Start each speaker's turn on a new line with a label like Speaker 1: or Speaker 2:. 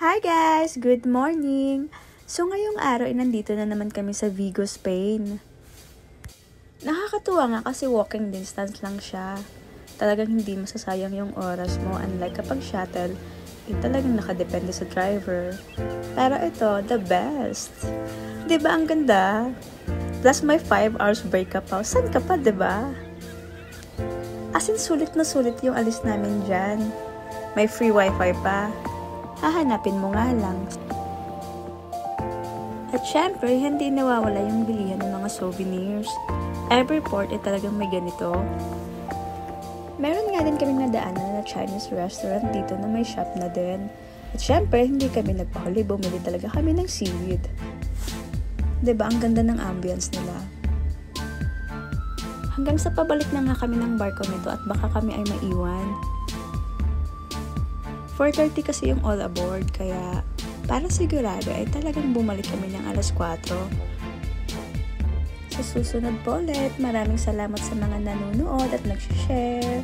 Speaker 1: Hi guys! Good morning! So ngayong araw ay nandito na naman kami sa Vigo, Spain. Nakakatuwa nga kasi walking distance lang siya. Talagang hindi masasayang yung oras mo, unlike kapag shuttle, talagang nakadepende sa driver. Pero ito, the best! Diba ang ganda? Plus may 5 hours break up pa. Saan ka pa, diba? As in, sulit na sulit yung alis namin dyan. May free wifi pa. Hahanapin mo nga lang. At syempre, hindi nawawala yung bilihan ng mga souvenirs. Every port ay talagang may ganito. Meron nga din kaming nadaanan na Chinese restaurant dito na may shop na din. At syempre, hindi kami nagpahuli. Bumili talaga kami ng seaweed. Diba, ang ganda ng ambience nila. Hanggang sa pabalik na nga kami ng barko nito at baka kami ay maiwan. 4:30 kasi yung all aboard, kaya para sigurado ay talagang bumalik kami ng alas 4. Sa susunod po ulit, maraming salamat sa mga nanonood at nag-share.